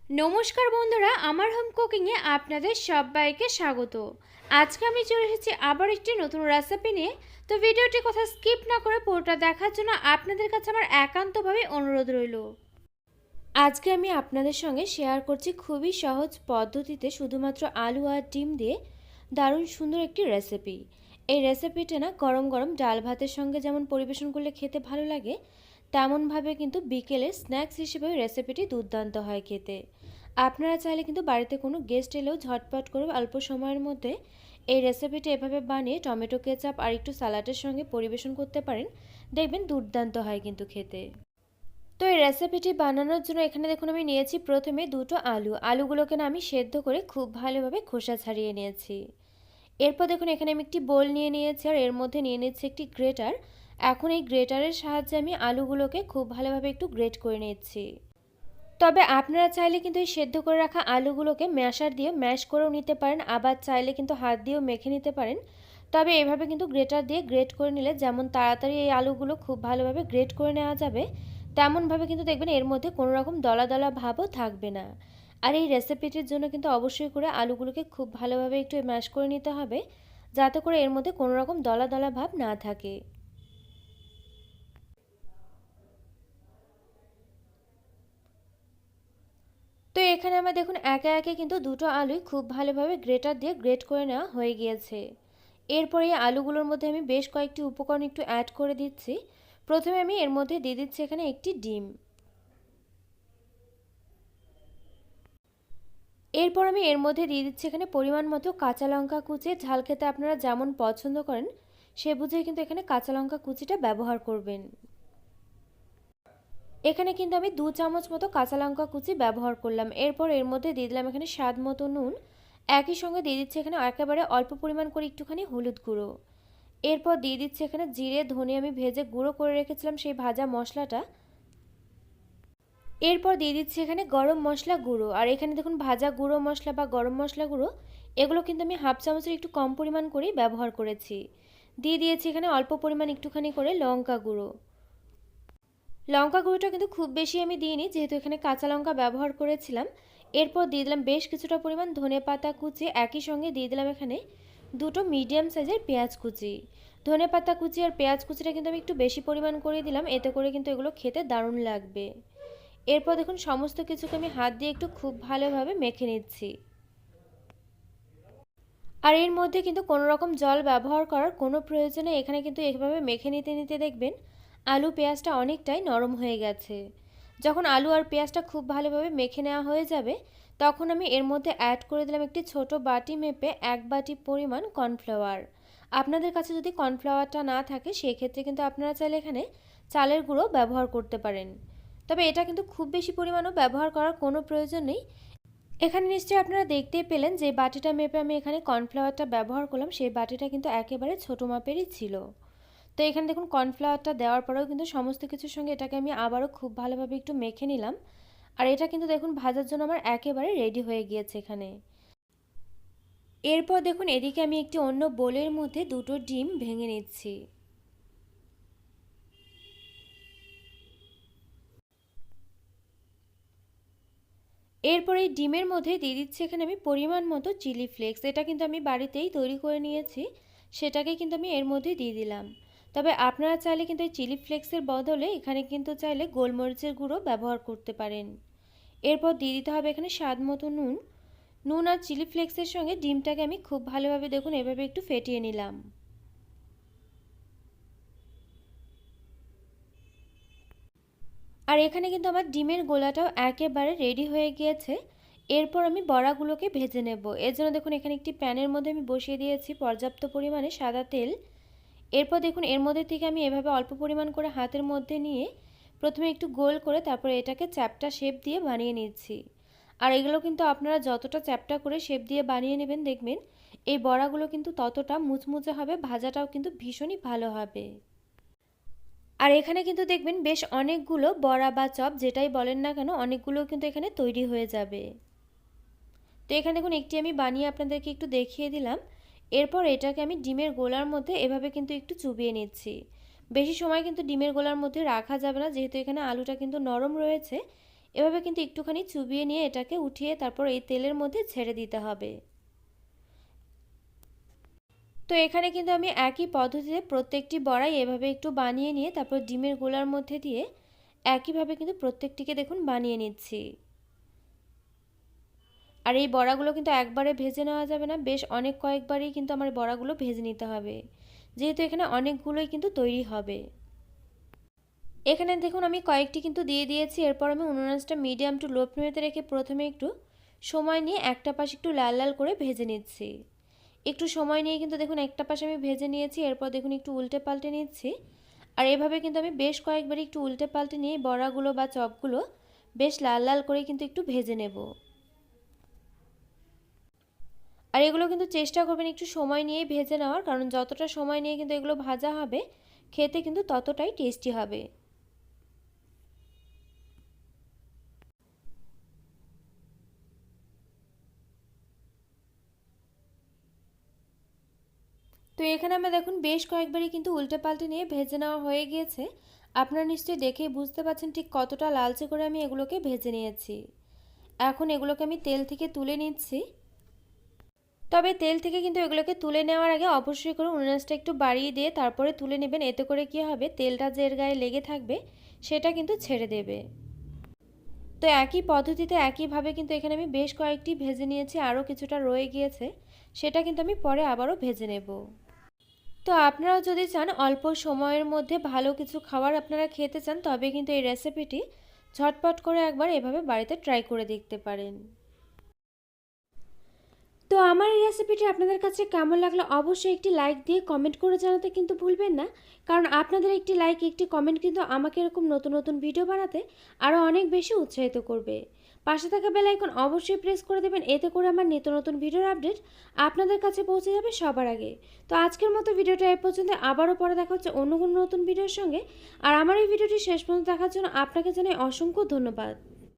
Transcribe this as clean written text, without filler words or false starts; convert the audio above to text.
নমস্কার বন্ধুরা, আমার হোম কুকিংয়ে আপনাদের সবাইকে স্বাগত। আজকে আমি চলে এসেছি আবার একটি নতুন রেসিপি নিয়ে। তো ভিডিওটি কথা স্কিপ না করে পুরোটা দেখার জন্য আপনাদের কাছে আমার একান্তভাবে অনুরোধ রইল। আজকে আমি আপনাদের সঙ্গে শেয়ার করছি খুবই সহজ পদ্ধতিতে শুধুমাত্র আলু আর ডিম দিয়ে দারুণ সুন্দর একটি রেসিপি। এই রেসিপিটা না গরম গরম ডাল ভাতের সঙ্গে যেমন পরিবেশন করলে খেতে ভালো লাগে, তেমনভাবে কিন্তু বিকেলে স্ন্যাক্স হিসেবে রেসিপিটি দুর্দান্ত হয় খেতে। আপনারা চাইলে কিন্তু বাড়িতে কোনো গেস্ট এলেও ঝটপট করে অল্প সময়ের মধ্যে এই রেসিপিটি এভাবে বানিয়ে টমেটো কেচাপ আর একটু স্যালাডের সঙ্গে পরিবেশন করতে পারেন। দেখবেন দুর্দান্ত হয় কিন্তু খেতে। তো এই রেসিপিটি বানানোর জন্য এখানে দেখুন আমি নিয়েছি প্রথমে দুটো আলুগুলোকে না আমি সেদ্ধ করে খুব ভালোভাবে খোসা ছাড়িয়ে নিয়েছি। এরপর দেখুন এখানে আমি একটি বোল নিয়ে নিয়েছি আর এর মধ্যে নিয়ে নিচ্ছি একটি গ্রেটার। এখন এই গ্রেটারের সাহায্যে আমি আলুগুলোকে খুব ভালোভাবে একটু গ্রেট করে নিচ্ছি। তবে আপনারা চাইলে কিন্তু এই সেদ্ধ করে রাখা আলুগুলোকে ম্যাশার দিয়ে ম্যাশ করেও নিতে পারেন, আবার চাইলে কিন্তু হাত দিয়েও মেখে নিতে পারেন। তবে এভাবে কিন্তু গ্রেটার দিয়ে গ্রেট করে নিলে যেমন তাড়াতাড়ি এই আলুগুলো খুব ভালোভাবে গ্রেট করে নেওয়া যাবে, তেমনভাবে কিন্তু দেখবেন এর মধ্যে কোনো রকম দলা দলা ভাবও থাকবে না। আর এই রেসিপিটির জন্য কিন্তু অবশ্যই করে আলুগুলোকে খুব ভালোভাবে একটু ম্যাশ করে নিতে হবে, যাতে করে এর মধ্যে কোনো রকম দলা দলা ভাব না থাকে। তো এখানে আমার দেখুন একে একে কিন্তু দুটো আলুই খুব ভালোভাবে গ্রেটার দিয়ে গ্রেট করে নেওয়া হয়ে গিয়েছে। এরপরে এই আলুগুলোর মধ্যে আমি বেশ কয়েকটি উপকরণ একটু অ্যাড করে দিচ্ছি। প্রথমে আমি এর মধ্যে দিয়ে দিচ্ছি এখানে একটি ডিম। এরপর আমি এর মধ্যে দিয়ে দিচ্ছি এখানে পরিমাণ মতো কাঁচা লঙ্কা কুচি। ঝাল খেতে আপনারা যেমন পছন্দ করেন সে বুঝে কিন্তু এখানে কাঁচা লঙ্কা কুচিটা ব্যবহার করবেন। এখানে কিন্তু আমি 2 চামচ মতো কাঁচা লঙ্কা কুচি ব্যবহার করলাম। এরপর এর মধ্যে দিয়ে দিলাম এখানে স্বাদ মতো নুন। একই সঙ্গে দিয়ে দিচ্ছি এখানে একেবারে অল্প পরিমাণ করে একটুখানি হলুদ গুঁড়ো। এরপর দিয়ে দিচ্ছি এখানে জিরে ধনে আমি ভেজে গুঁড়ো করে রেখেছিলাম সেই ভাজা মশলাটা। এরপর দিয়ে দিচ্ছি এখানে গরম মশলা গুঁড়ো। আর এখানে দেখুন ভাজা গুঁড়ো মশলা বা গরম মশলা গুঁড়ো এগুলো কিন্তু আমি হাফ চামচের একটু কম পরিমাণ করেই ব্যবহার করেছি। দিয়ে দিয়েছি এখানে অল্প পরিমাণ একটুখানি করে লঙ্কা গুঁড়ো। লঙ্কা গুঁড়োটা কিন্তু খুব বেশি আমি দিইনি, যেহেতু এখানে কাঁচা লঙ্কা ব্যবহার করেছিলাম। এরপর দিয়ে দিলাম বেশ কিছুটা পরিমাণ ধনেপাতা কুচি। একই সঙ্গে দিয়ে দিলাম এখানে দুটো মিডিয়াম সাইজের পেঁয়াজ কুচি। ধনেপাতা কুচি আর পেঁয়াজ কুচিটা কিন্তু আমি একটু বেশি পরিমাণ করে দিলাম, এতে করে কিন্তু এগুলো খেতে দারুণ লাগবে। এরপর দেখুন সমস্ত কিছুকে আমি হাত দিয়ে একটু খুব ভালোভাবে মেখে নিচ্ছি। আর এর মধ্যে কিন্তু কোনো রকম জল ব্যবহার করার কোনো প্রয়োজন নেই। এখানে কিন্তু এভাবে মেখে নিতে নিতে দেখবেন আলু পেঁয়াজটা অনেকটাই নরম হয়ে গেছে। যখন আলু আর পেঁয়াজটা খুব ভালোভাবে মেখে নেওয়া হয়ে যাবে, তখন আমি এর মধ্যে অ্যাড করে দিলাম একটি ছোট বাটি মেপে 1 বাটি পরিমাণ কর্নফ্লাওয়ার। আপনাদের কাছে যদি কর্নফ্লাওয়ারটা না থাকে সেক্ষেত্রে কিন্তু আপনারা চাইলে এখানে চালের গুঁড়ো ব্যবহার করতে পারেন। তবে এটা কিন্তু খুব বেশি পরিমাণও ব্যবহার করার কোনো প্রয়োজন নেই। এখানে নিশ্চয়ই আপনারা দেখতেই পেলেন যে বাটিটা মেপে আমি এখানে কর্নফ্লাওয়ারটা ব্যবহার করলাম, সেই বাটিটা কিন্তু একেবারে ছোটো মাপেরই ছিল। তো এখানে দেখুন কর্নফ্লাওয়ারটা দেওয়ার পরেও কিন্তু সমস্ত কিছুর সঙ্গে এটাকে আমি আবারও খুব ভালোভাবে একটু মেখে নিলাম। আর এটা কিন্তু দেখুন ভাজার জন্য আমার একেবারে রেডি হয়ে গিয়েছে এখানে। এরপর দেখুন এদিকে আমি একটি অন্য বোলের মধ্যে দুটো ডিম ভেঙে নিচ্ছি। এরপর এই ডিমের মধ্যে দিয়ে দিচ্ছি এখানে আমি পরিমাণ মতো চিলি ফ্লেক্স। এটা কিন্তু আমি বাড়িতেই তৈরি করে নিয়েছি, সেটাকে কিন্তু আমি এর মধ্যে দিয়ে দিলাম। তবে আপনারা চাইলে কিন্তু এই চিলি ফ্লেক্সের বদলে এখানে কিন্তু চাইলে গোলমরিচের গুঁড়ো ব্যবহার করতে পারেন। এরপর দিয়ে দিতে হবে এখানে স্বাদ মতো নুন। নুন আর চিলি ফ্লেক্সের সঙ্গে ডিমটাকে আমি খুব ভালোভাবে দেখুন এভাবে একটু ফেটিয়ে নিলাম। আর এখানে কিন্তু আমার ডিমের গোলাটাও একেবারে রেডি হয়ে গিয়েছে। এরপর আমি বড়াগুলোকে ভেজে নেব। এর জন্য দেখুন এখানে একটি প্যানের মধ্যে আমি বসিয়ে দিয়েছি পর্যাপ্ত পরিমাণে সাদা তেল। এরপর দেখুন এর মধ্যে থেকে আমি এভাবে অল্প পরিমাণ করে হাতের মধ্যে নিয়ে প্রথমে একটু গোল করে তারপরে এটাকে চ্যাপ্টা শেপ দিয়ে বানিয়ে নিচ্ছি। আর এগুলো কিন্তু আপনারা যতটা চ্যাপ্টা করে শেপ দিয়ে বানিয়ে নেবেন দেখবেন এই বড়াগুলো কিন্তু ততটা মুচমুচে হবে, ভাজাটাও কিন্তু ভীষণই ভালো হবে। আর এখানে কিন্তু দেখবেন বেশ অনেকগুলো বড়া বা চপ যেটাই বলেন না কেন অনেকগুলো কিন্তু এখানে তৈরি হয়ে যাবে। তো এখানে দেখুন একটি আমি বানিয়ে আপনাদেরকে একটু দেখিয়ে দিলাম। এরপর এটাকে আমি ডিমের গোলার মধ্যে এভাবে কিন্তু একটু চুবিয়ে নিচ্ছি। বেশি সময় কিন্তু ডিমের গোলার মধ্যে রাখা যাবে না, যেহেতু এখানে আলুটা কিন্তু নরম রয়েছে। এভাবে কিন্তু একটুখানি চুবিয়ে নিয়ে এটাকে উঠিয়ে তারপর এই তেলের মধ্যে ছেড়ে দিতে হবে। তো এখানে কিন্তু আমি একই পদ্ধতিতে প্রত্যেকটি বড়াই এভাবে একটু বানিয়ে নিয়ে তারপর ডিমের গোলার মধ্যে দিয়ে একইভাবে কিন্তু প্রত্যেকটিকে দেখুন বানিয়ে নিচ্ছি। আর এই বড়াগুলো কিন্তু একবারে ভেজে নেওয়া যাবে না, বেশ অনেক কয়েকবারই কিন্তু আমার বড়াগুলো ভেজে নিতে হবে, যেহেতু এখানে অনেকগুলোই কিন্তু তৈরি হবে। এখানে দেখুন আমি কয়েকটি কিন্তু দিয়ে দিয়েছি। এরপর আমি উনুনআঁচটা মিডিয়াম টু লো ফ্লেমেতে রেখে প্রথমে একটু সময় নিয়ে একটা পাশ একটু লাল লাল করে ভেজে নিচ্ছি। একটু সময় নিয়ে কিন্তু দেখুন একটা পাশ আমি ভেজে নিয়েছি। এরপর দেখুন একটু উল্টে পাল্টে নিচ্ছি। আর এভাবে কিন্তু আমি বেশ কয়েকবারই একটু উল্টে পাল্টে নিয়ে বড়াগুলো বা চপগুলো বেশ লাল লাল করে কিন্তু একটু ভেজে নেব। আর এগুলো কিন্তু চেষ্টা করবেন একটু সময় নিয়েই ভেজে নেওয়ার, কারণ যতটা সময় নিয়ে কিন্তু এগুলো ভাজা হবে খেতে কিন্তু ততটাই টেস্টি হবে। তো এখানে আমরা দেখুন বেশ কয়েকবারই কিন্তু উল্টে পাল্টে নিয়ে ভেজে নেওয়া হয়ে গিয়েছে। আপনারা নিশ্চয়ই দেখেই বুঝতে পারছেন ঠিক কতটা লালচে করে আমি এগুলোকে ভেজে নিয়েছি। এখন এগুলোকে আমি তেল থেকে তুলে নিচ্ছি। তবে তেল থেকে কিন্তু এগুলোকে তুলে নেওয়ার আগে অবশ্যই করে উনুনআঁচটা একটু বাড়িয়ে দিয়ে তারপরে তুলে নেবেন। এতে করে কি হবে, তেলটা যে এর গায়ে লেগে থাকবে সেটা কিন্তু ছেড়ে দেবে। তো একই পদ্ধতিতে একইভাবে কিন্তু এখানে আমি বেশ কয়েকটি ভেজে নিয়েছি, আরও কিছুটা রয়ে গিয়েছে, সেটা কিন্তু আমি পরে আবারও ভেজে নেব। তো আপনারাও যদি চান অল্প সময়ের মধ্যে ভালো কিছু খাবার আপনারা খেতে চান, তবে কিন্তু এই রেসিপিটি ঝটপট করে একবার এভাবে বাড়িতে ট্রাই করে দেখতে পারেন। তো আমার এই রেসিপিটি আপনাদের কাছে কেমন লাগলো অবশ্যই একটি লাইক দিয়ে কমেন্ট করে জানাতে কিন্তু ভুলবেন না, কারণ আপনাদের একটি লাইক একটি কমেন্ট কিন্তু আমাকে এরকম নতুন নতুন ভিডিও বানাতে আরও অনেক বেশি উৎসাহিত করবে। পাশে থাকা বেল আইকন অবশ্যই প্রেস করে দেবেন, এতে করে আমার নিত্য নতুন ভিডিওর আপডেট আপনাদের কাছে পৌঁছে যাবে সবার আগে। তো আজকের মতো ভিডিওটা এই পর্যন্ত, আবারও পরে দেখা হচ্ছে অন্য কোনো নতুন ভিডিওর সঙ্গে। আর আমার এই ভিডিওটি শেষ পর্যন্ত দেখার জন্য আপনাকে জানাই অসংখ্য ধন্যবাদ।